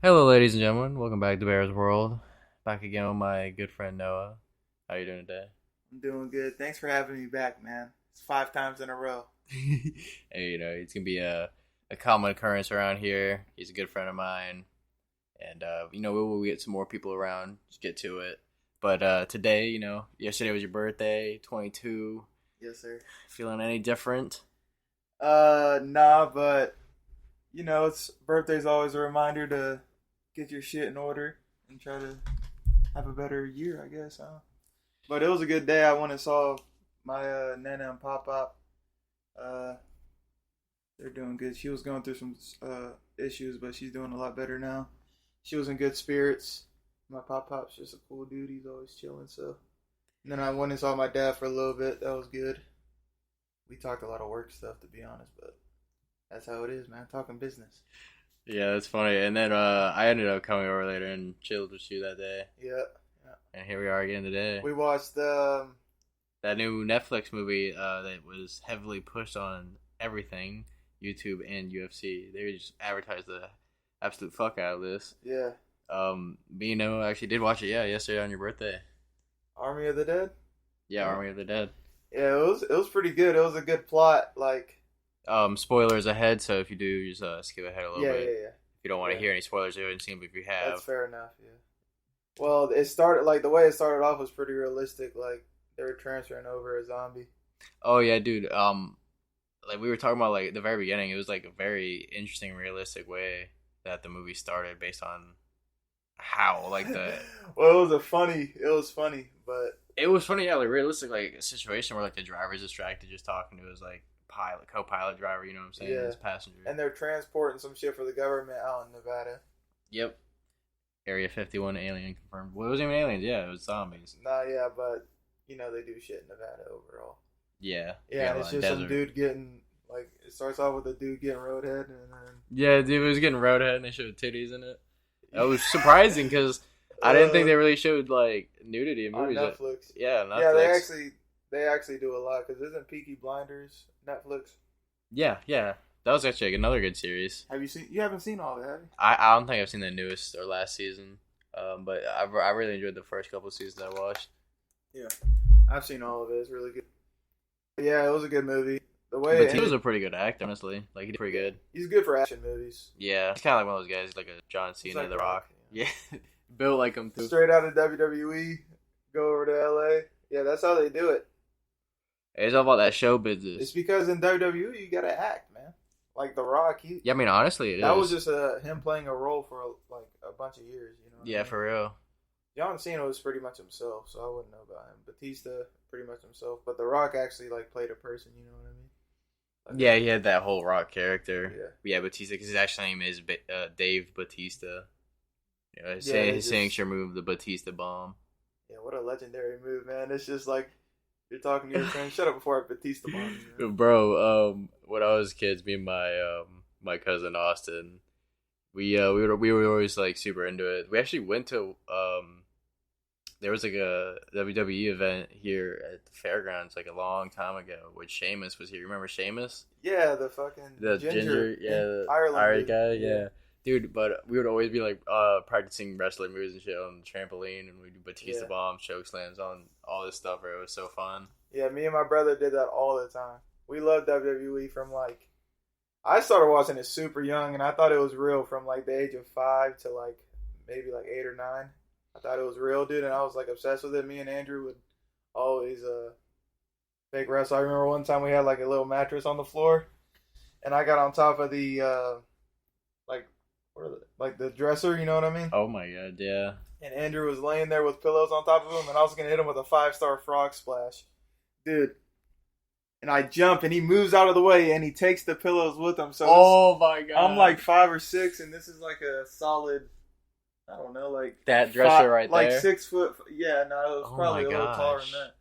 Hello, ladies and gentlemen. Welcome back to Bear's World. Back again with my good friend Noah. How you doing today? I'm doing good. Thanks for having me back, man. It's 5 times in a row. Hey, it's gonna be a common occurrence around here. He's a good friend of mine, and we'll get some more people around. Just get to it. But today, yesterday was your birthday, 22. Yes, sir. Feeling any different? Nah, but it's birthday's always a reminder to get your shit in order and try to have a better year, I guess, huh? But it was a good day. I went and saw my Nana and Pop Pop. They're doing good. She was going through some issues, but she's doing a lot better now. She was in good spirits. My Pop Pop's just a cool dude. He's always chilling, so. And then I went and saw my dad for a little bit. That was good. We talked a lot of work stuff, to be honest, but that's how it is, man. Talking business. Yeah, that's funny. And then I ended up coming over later and chilled with you that day. Yeah. And here we are again today. We watched that new Netflix movie that was heavily pushed on everything, YouTube and UFC. They just advertised the absolute fuck out of this. Yeah. Me and Noah actually did watch it, yesterday on your birthday. Army of the Dead? Yeah, Army of the Dead. Yeah, it was pretty good. It was a good plot, like. Spoilers ahead, so if you do, just skip ahead a little bit. Yeah. If you don't want to hear any spoilers, you haven't seen them. If you have, That's fair enough. Yeah. Well, it started like the way it started off was pretty realistic. Like they were transferring over a zombie. Oh yeah, dude. Like we were talking about, like the very beginning, it was like a very interesting, realistic way that the movie started, based on how like the. Well, it was funny, but it was funny, yeah, like realistic, like a situation where like the driver's distracted, just talking to his like co-pilot driver, you know what I'm saying? Yeah. His passenger. And they're transporting some shit for the government out in Nevada. Yep. Area 51 alien confirmed. Well, it wasn't even aliens, yeah, it was zombies. Nah, yeah, but they do shit in Nevada overall. Yeah. Yeah, and it's just some dude getting, like, it starts off with a dude getting roadhead, and then. Yeah, dude, it was getting roadhead, and they showed titties in it. That was surprising, because I didn't think they really showed, like, nudity in movies. On Netflix. Yeah, Netflix. Yeah, they actually do a lot, because isn't Peaky Blinders Netflix? Yeah. That was actually like another good series. You haven't seen all of it, have you? I don't think I've seen the newest or last season. But I really enjoyed the first couple of seasons I watched. Yeah. I've seen all of it. It's really good. Yeah, it was a good movie. But he was a pretty good actor, honestly. Like, he did pretty good. He's good for action movies. Yeah. He's kind of like one of those guys, like a John Cena, like The Rock. Yeah. Built like him, too. Straight out of WWE, go over to LA. Yeah, that's how they do it. It's all about that show business. It's because in WWE, you gotta act, man. Like The Rock, yeah, I mean, honestly, that was just him playing a role for like a bunch of years, you know. Yeah, I mean? For real. John Cena was pretty much himself, so I wouldn't know about him. Batista, pretty much himself, but The Rock actually like played a person, you know what I mean? Like, yeah, he had that whole Rock character. Yeah, Batista, because his actual name is Dave Batista. You know, his signature move, the Batista bomb. Yeah, what a legendary move, man! It's just like. You're talking to your friend. Shut up before I Batista bomb you. Bro, when I was kids, me and my cousin Austin, we were always like super into it. We actually went to there was like a WWE event here at the fairgrounds like a long time ago, which Sheamus was here. You remember Sheamus? Yeah, the ginger Ireland guy, yeah. Dude, but we would always be like practicing wrestling moves and shit on the trampoline, and we do Batista bombs, choke slams, on all this stuff. It was so fun. Yeah, me and my brother did that all the time. We loved WWE from like I started watching it super young, and I thought it was real from like the age of 5 to like maybe like 8 or 9. I thought it was real, dude, and I was like obsessed with it. Me and Andrew would always fake wrestle. I remember one time we had like a little mattress on the floor, and I got on top of the like the dresser, you know what I mean? Oh my god, yeah. And Andrew was laying there with pillows on top of him, and I was gonna hit him with a 5-star frog splash, dude. And I jump, and he moves out of the way, and he takes the pillows with him. So my god, I'm like 5 or 6, and this is like a solid, I don't know, like that dresser right like there, 6 foot. Yeah, no, it was probably a little taller than that,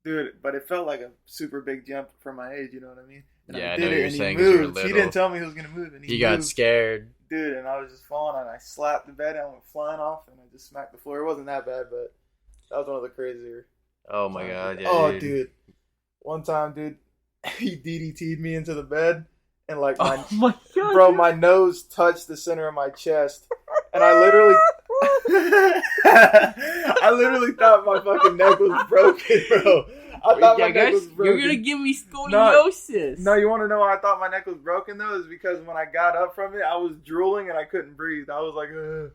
dude. But it felt like a super big jump for my age. You know what I mean? And yeah, I did know it, you're and saying he moved. you were He didn't tell me he was gonna move, and he got scared. Dude, and I was just falling, and I slapped the bed, and I went flying off, and I just smacked the floor. It wasn't that bad, but that was one of the crazier. Oh my god, yeah. Oh, dude. One time, dude, he DDT'd me into the bed, and like my God, bro, my nose touched the center of my chest, and I literally, I literally thought my fucking neck was broken, bro. I thought my neck was broken. You're gonna give me scoliosis. No, you want to know why I thought my neck was broken though? Is because when I got up from it, I was drooling and I couldn't breathe. I was like, ugh.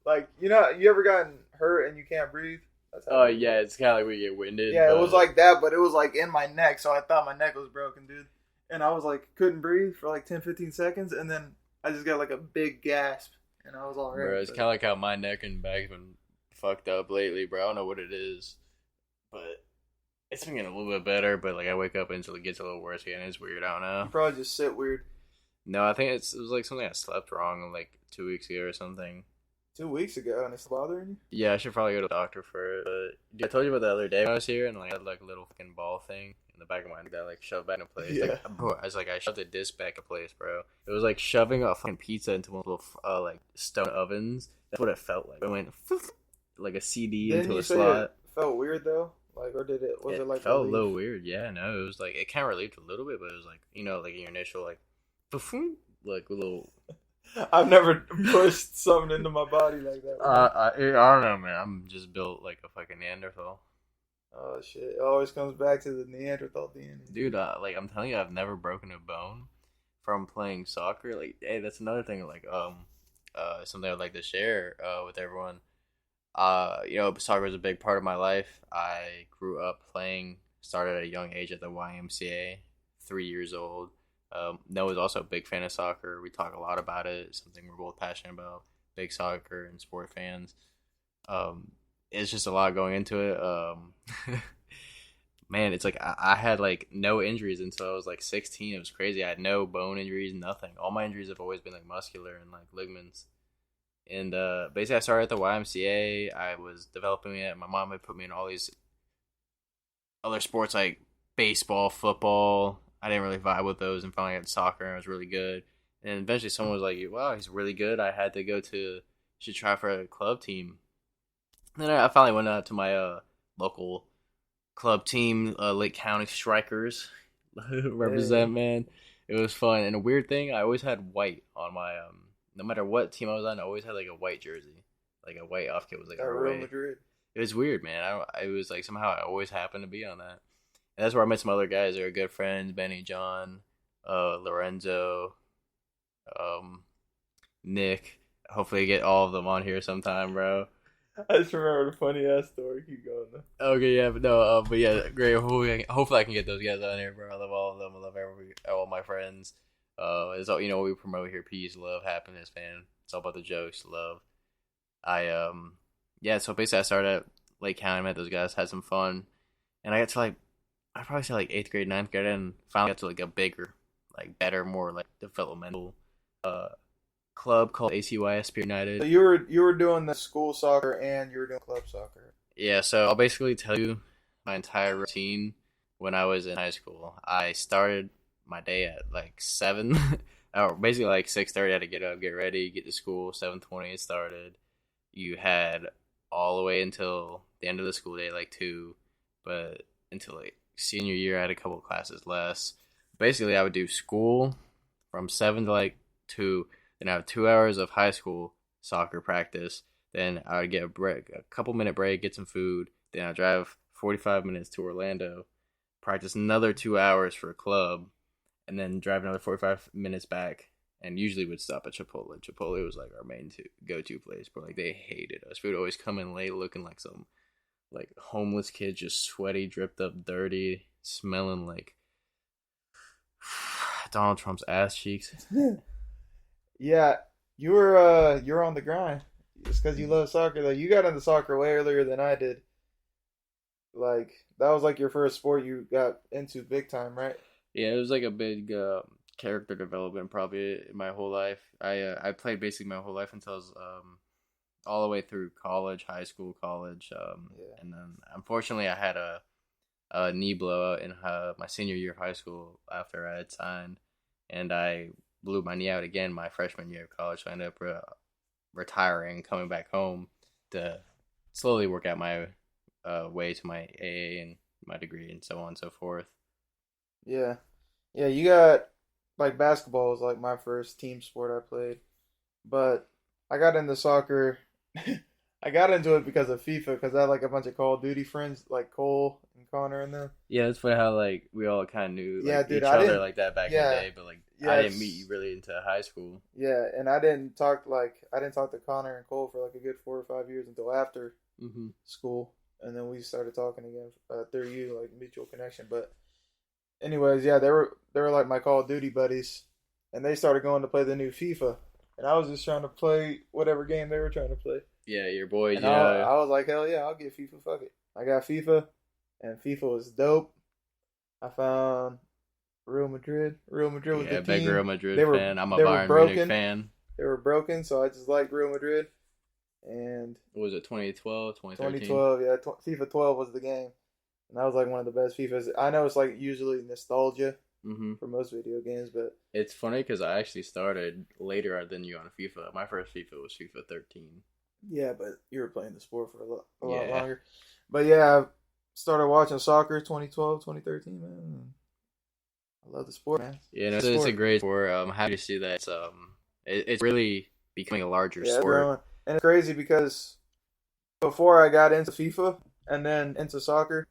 Like, you know, you ever gotten hurt and you can't breathe? Oh yeah, it's kind of like we get winded. Yeah, it was like that, but it was like in my neck, so I thought my neck was broken, dude. And I was like, couldn't breathe for like 10, 15 seconds, and then I just got like a big gasp, and I was all right. Bro, it's kind of like how my neck and back have been fucked up lately, bro. I don't know what it is, but it's been getting a little bit better. But like I wake up until it gets a little worse again. It's weird. I don't know. You probably just sit weird. No, I think it was like something I slept wrong like 2 weeks ago or something. 2 weeks ago, and it's bothering you? Yeah, I should probably go to the doctor for it. But I told you about the other day when I was here, and like I had like a little fucking ball thing in the back of my neck that like shoved back in place. Yeah. Like, bro, I shoved a disc back in place, bro. It was like shoving a fucking pizza into one of those little like stone ovens. That's what it felt like. It went like a CD Didn't into you a say slot. It felt weird though? Like, or did it? Was it like felt relief? a little weird? Yeah, no, it was like it kind of relieved a little bit, but it was like, you know, like your initial like, like a little. I've never pushed something into my body like that. I don't know, man. I'm just built like a fucking Neanderthal. Oh shit! It always comes back to the Neanderthal DNA. Dude, like I'm telling you, I've never broken a bone from playing soccer. Like, hey, that's another thing. Like, something I'd like to share with everyone. You know, soccer is a big part of my life. I grew up playing. Started at a young age at the YMCA, 3 years old. Noah's also a big fan of soccer. We talk a lot about it. It's something we're both passionate about. Big soccer and sport fans. It's just a lot going into it. Man, it's like I had like no injuries until I was like 16. It was crazy. I had no bone injuries, nothing. All my injuries have always been like muscular and like ligaments. And basically, I started at the YMCA. I was developing it. My mom had put me in all these other sports like baseball, football. I didn't really vibe with those, and finally got soccer, and it was really good. And eventually, someone was like, "Wow, he's really good." I had to go to, you should try for a club team. And then I finally went out to my local club team, Lake County Strikers, represent, man. It was fun. And a weird thing, I always had white on my, no matter what team I was on, I always had like a white jersey. Like a white off kit was like a Real Madrid. It was weird, man. It was like somehow I always happened to be on that. And that's where I met some other guys that are good friends, Benny, John, Lorenzo, Nick. Hopefully I get all of them on here sometime, bro. I just remembered a funny ass story. Keep going though. Okay, yeah, but no, but yeah, great. Hopefully I can get those guys on here, bro. I love all of them. I love all my friends. It's all, you know, what we promote here: peace, love, happiness, man. It's all about the jokes, love. Yeah. So basically, I started at Lake County, met those guys, had some fun, and I got to like, I'd probably say like 8th grade, 9th grade, and finally got to like a bigger, like better, more like developmental club called ACYS Spirit United. So you were doing the school soccer and you were doing club soccer. Yeah, so I'll basically tell you my entire routine when I was in high school. I started my day at like 7, or basically like 6:30. I had to get up, get ready, get to school. 7:20 it started. You had all the way until the end of the school day, like 2, but until like senior year, I had a couple of classes less. Basically, I would do school from 7 to like 2. Then I have 2 hours of high school soccer practice. Then I would get a couple minute break, get some food. Then I'd drive 45 minutes to Orlando, practice another 2 hours for a club, and then drive another 45 minutes back. And usually would stop at Chipotle. Chipotle was like our main go-to place, but like they hated us. We would always come in late, looking like some like homeless kid, just sweaty, dripped up, dirty, smelling like Donald Trump's ass cheeks. Yeah, you were on the grind. It's because you love soccer though. You got into soccer way earlier than I did. Like that was like your first sport you got into big time, right? Yeah, it was like a big character development probably in my whole life. I played basically my whole life until I was all the way through college, high school, college, and then unfortunately I had a knee blowout in my senior year of high school after I had signed, and I blew my knee out again my freshman year of college. So I ended up retiring, coming back home to slowly work out my way to my AA and my degree and so on and so forth. Yeah, you got like basketball was like my first team sport I played, but I got into soccer. I got into it because of FIFA because I had like a bunch of Call of Duty friends like Cole and Connor and them. Yeah, it's funny how like we all kind of knew Yeah, like dude, each I other didn't- like that back in yeah. the day, but like Yeah, I didn't it's- meet you really into high school. Yeah, and I didn't talk to Connor and Cole for like a good 4 or 5 years until after Mm-hmm. school, and then we started talking again through you, like mutual connection. But anyways, yeah, they were like my Call of Duty buddies, and they started going to play the new FIFA, and I was just trying to play whatever game they were trying to play. Yeah, your boys. And Yeah, I was like, hell yeah, I'll get FIFA. Fuck it. I got FIFA, and FIFA was dope. I found Real Madrid. Real Madrid was the big team. Real Madrid They were- fan. I'm a they were Bayern broken. Munich fan. They were broken, so I just liked Real Madrid. And What was it 2012, 2013? 2012, yeah, FIFA 12 was the game, and that was like one of the best FIFAs. I know it's like usually nostalgia Mm-hmm. for most video games, but It's funny because I actually started later than you on FIFA. My first FIFA was FIFA 13. yeah, but you were playing the sport for a lot Yeah. longer. But yeah, I started watching soccer 2012, 2013, man. I love the sport, man. Yeah, no, it's Sport. a great sport. I'm happy to see that it's really becoming a larger Yeah, sport. growing. And it's crazy because before I got into FIFA and then into soccer,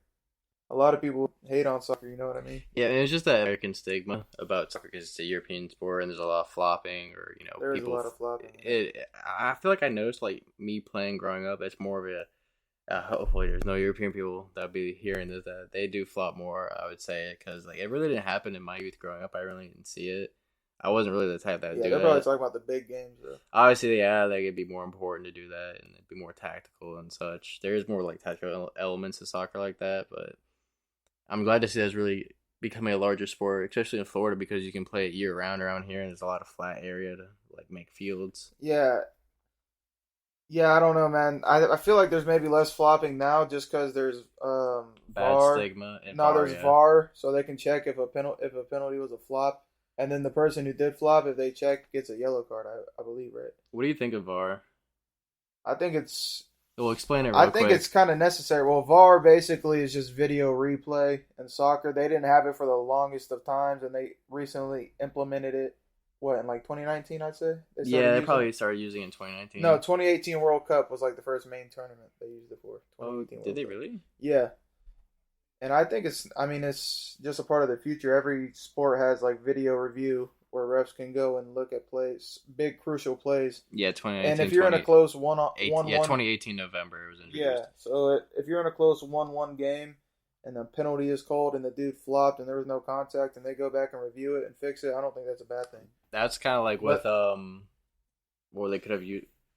a lot of people hate on soccer, you know what I mean? Yeah, and it's just that American stigma about soccer because it's a European sport and there's a lot of flopping or There's people. a lot of flopping. I feel like I noticed like me playing growing up. It's more of a hopefully there's no European people that be hearing this that they do flop more. I would say because like it really didn't happen in my youth growing up. I really didn't see it. I wasn't really the type that Yeah, do they're probably that. talking about the big games, though. Obviously, yeah, like it'd be more important to do that and it'd be more tactical and such. There is more like tactical elements to soccer like that, but I'm glad to see that's really becoming a larger sport, especially in Florida because you can play it year round around here and there's a lot of flat area to like make fields. Yeah. Yeah, I don't know, man. I feel like there's maybe less flopping now just because there's Bad VAR. stigma. And No, VAR, there's yeah. VAR, so they can check if a penalty was a flop, and then the person who did flop, if they check, gets a yellow card. I believe, right? What do you think of VAR? I think it's Well, explain it real I think quick. it's kind of necessary. Well, VAR basically is just video replay in soccer. They didn't have it for the longest of times, and they recently implemented it. What, in like 2019, I'd say? They started Yeah, they using probably started using it in 2019. No, 2018 World Cup was like the first main tournament they used it for. Oh, 2018 did they World Cup. really? Yeah. And I think it's just a part of the future. Every sport has like video review where refs can go and look at plays, big crucial plays. Yeah, 2018. And if you're in a close one, 2018 November it was introduced. yeah. So if you're in a close 1-1 game and the penalty is called and the dude flopped and there was no contact and they go back and review it and fix it, I don't think that's a bad thing. That's kind of like with or they could have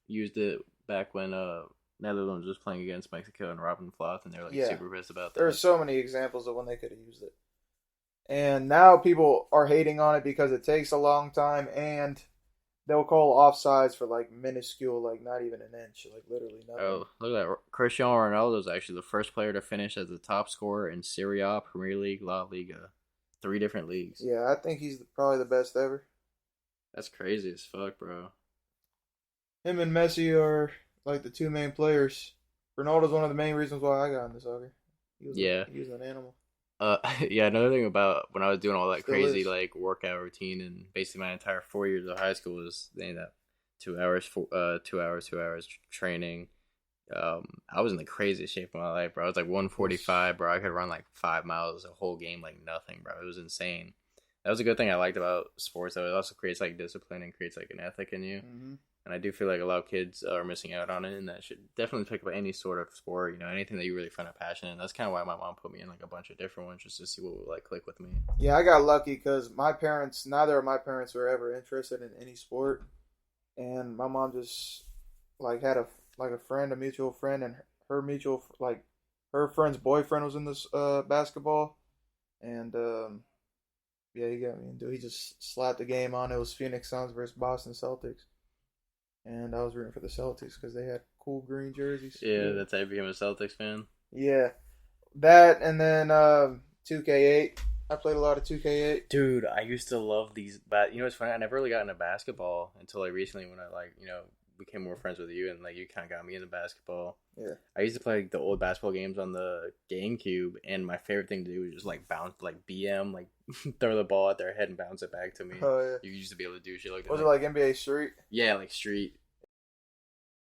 used it back when Netherlands was playing against Mexico and Robin flopped, and they were like Yeah. super pissed about that. There are so many examples of when they could have used it. And now people are hating on it because it takes a long time and they'll call offsides for like minuscule, like not even an inch, like literally nothing. Oh, look at that! Cristiano Ronaldo is actually the first player to finish as the top scorer in Serie A, Premier League, La Liga, 3 different leagues. Yeah, I think he's probably the best ever. That's crazy as fuck, bro. Him and Messi are like the two main players. Ronaldo's one of the main reasons why I got into soccer. Yeah. He was an animal. Yeah, another thing about when I was doing all that Still crazy is. like workout routine and basically my entire 4 years of high school was that 2 hours, 2 hours training. I was in the craziest shape of my life, bro. I was like 145, bro. I could run like 5 miles a whole game, like nothing, bro. It was insane. That was a good thing I liked about sports, though. It also creates like discipline and creates like an ethic in you. Mm-hmm. And I do feel like a lot of kids are missing out on it, and that should definitely pick up any sort of sport, anything that you really find a passion in. That's kind of why my mom put me in like a bunch of different ones just to see what would like click with me. Yeah, I got lucky because neither of my parents were ever interested in any sport, and my mom just like had a mutual friend, and her friend's boyfriend was in this basketball, and yeah, he got me into it. He just slapped the game on. It was Phoenix Suns versus Boston Celtics, and I was rooting for the Celtics because they had cool green jerseys. Yeah, that's how I became a Celtics fan. Yeah, that and then 2K8. I played a lot of 2K8. Dude, I used to love these. But it's funny. I never really got into basketball until like recently when I became more friends with you and like you kind of got me into basketball. Yeah. I used to play like, the old basketball games on the GameCube, and my favorite thing to do was just like bounce, like BM, like throw the ball at their head and bounce it back to me. Oh yeah. You used to be able to do shit like that. Was it like NBA Street? Yeah, like street.